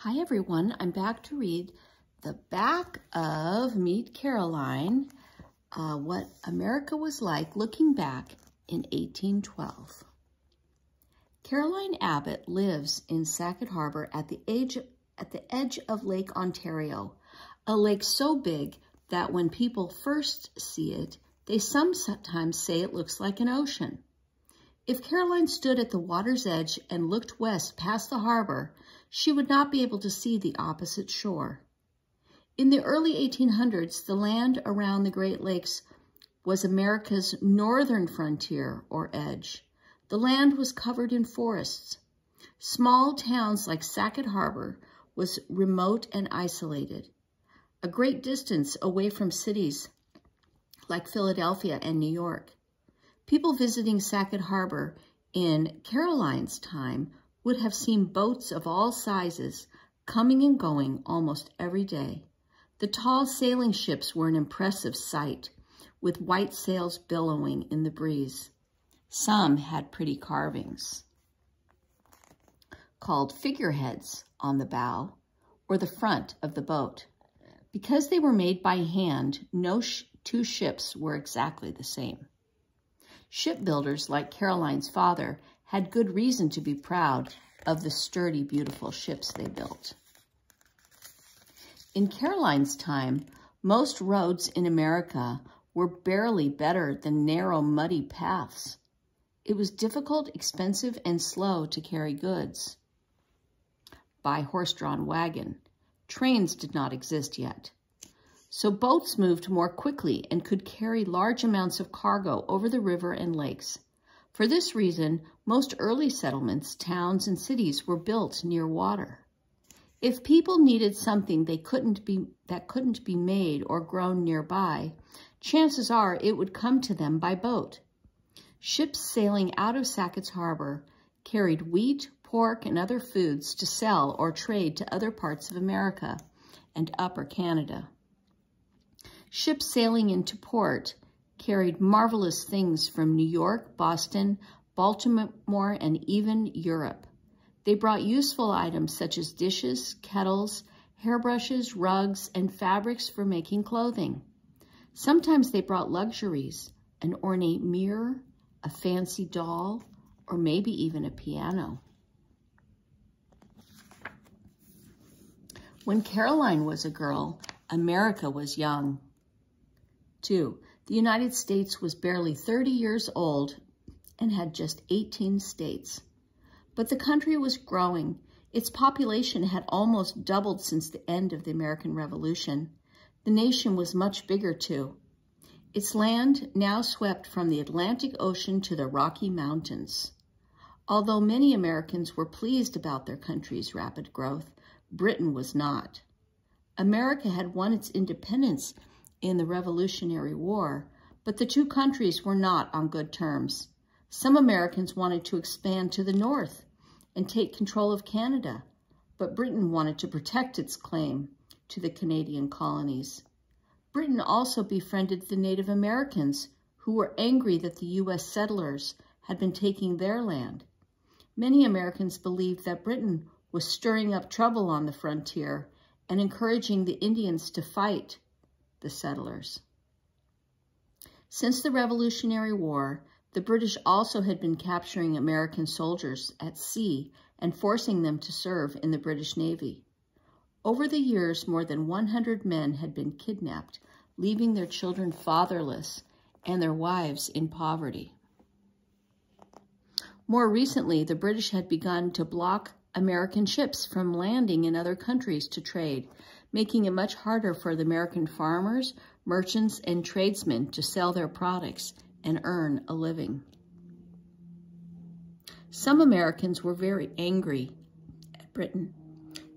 Hi everyone, I'm back to read the back of Meet Caroline, what America was like looking back in 1812. Caroline Abbott lives in Sackett Harbor at the edge of Lake Ontario, a lake so big that when people first see it, they sometimes say it looks like an ocean. If Caroline stood at the water's edge and looked west past the harbor, she would not be able to see the opposite shore. In the early 1800s, the land around the Great Lakes was America's northern frontier or edge. The land was covered in forests. Small towns like Sackett Harbor was remote and isolated, a great distance away from cities like Philadelphia and New York. People visiting Sackett Harbor in Caroline's time would have seen boats of all sizes coming and going almost every day. The tall sailing ships were an impressive sight, with white sails billowing in the breeze. Some had pretty carvings called figureheads on the bow or the front of the boat. Because they were made by hand, no two ships were exactly the same. Shipbuilders like Caroline's father had good reason to be proud of the sturdy, beautiful ships they built. In Caroline's time, most roads in America were barely better than narrow, muddy paths. It was difficult, expensive, and slow to carry goods by horse-drawn wagon. Trains did not exist yet. So boats moved more quickly and could carry large amounts of cargo over the river and lakes. For this reason, most early settlements, towns, and cities were built near water. If people needed something that couldn't be made or grown nearby, chances are it would come to them by boat. Ships sailing out of Sackett's Harbor carried wheat, pork, and other foods to sell or trade to other parts of America and Upper Canada. Ships sailing into port carried marvelous things from New York, Boston, Baltimore, and even Europe. They brought useful items such as dishes, kettles, hairbrushes, rugs, and fabrics for making clothing. Sometimes they brought luxuries, an ornate mirror, a fancy doll, or maybe even a piano. When Caroline was a girl, America was young. 2. The United States was barely 30 years old and had just 18 states. But the country was growing. Its population had almost doubled since the end of the American Revolution. The nation was much bigger too. Its land now swept from the Atlantic Ocean to the Rocky Mountains. Although many Americans were pleased about their country's rapid growth, Britain was not. America had won its independence in the Revolutionary War, but the two countries were not on good terms. Some Americans wanted to expand to the north and take control of Canada, but Britain wanted to protect its claim to the Canadian colonies. Britain also befriended the Native Americans, who were angry that the U.S. settlers had been taking their land. Many Americans believed that Britain was stirring up trouble on the frontier and encouraging the Indians to fight the settlers. Since the Revolutionary War, the British also had been capturing American soldiers at sea and forcing them to serve in the British Navy. Over the years, more than 100 men had been kidnapped, leaving their children fatherless and their wives in poverty. More recently, the British had begun to block American ships from landing in other countries to trade, making it much harder for the American farmers, merchants, and tradesmen to sell their products and earn a living. Some Americans were very angry at Britain.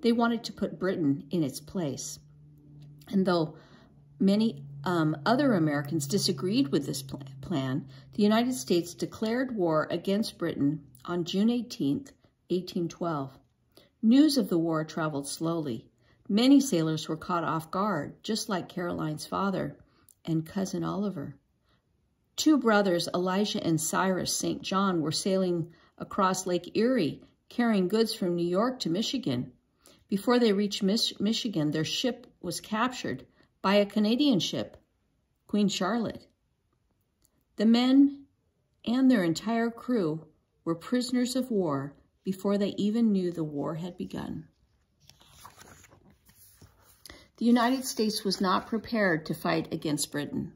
They wanted to put Britain in its place. And though many other Americans disagreed with this plan, the United States declared war against Britain on June 18th, 1812. News of the war traveled slowly. Many sailors were caught off guard, just like Caroline's father and cousin Oliver. Two brothers, Elijah and Cyrus St. John, were sailing across Lake Erie, carrying goods from New York to Michigan. Before they reached Michigan, their ship was captured by a Canadian ship, Queen Charlotte. The men and their entire crew were prisoners of war before they even knew the war had begun. The United States was not prepared to fight against Britain,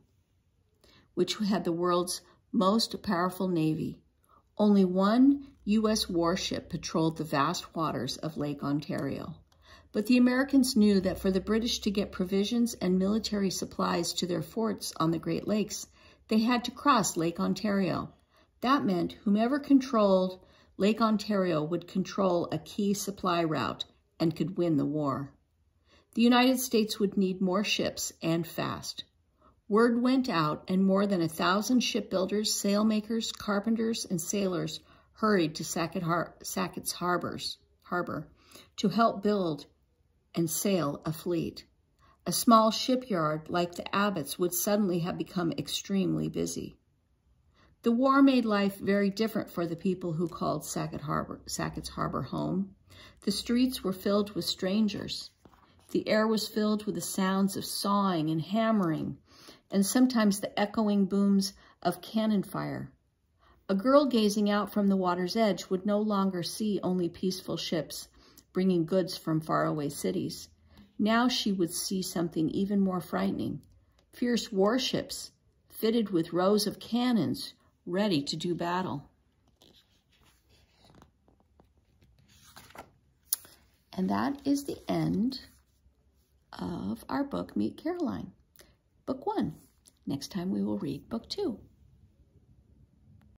which had the world's most powerful navy. Only one U.S. warship patrolled the vast waters of Lake Ontario. But the Americans knew that for the British to get provisions and military supplies to their forts on the Great Lakes, they had to cross Lake Ontario. That meant whomever controlled Lake Ontario would control a key supply route and could win the war. The United States would need more ships, and fast. Word went out, and more than 1,000 shipbuilders, sailmakers, carpenters, and sailors hurried to Sackett's Harbor to help build and sail a fleet. A small shipyard like the Abbotts would suddenly have become extremely busy. The war made life very different for the people who called Sackett's Harbor home. The streets were filled with strangers. The air was filled with the sounds of sawing and hammering, and sometimes the echoing booms of cannon fire. A girl gazing out from the water's edge would no longer see only peaceful ships bringing goods from faraway cities. Now she would see something even more frightening: fierce warships fitted with rows of cannons ready to do battle. And that is the end of our book, Meet Caroline. Book 1. Next time we will read Book 2.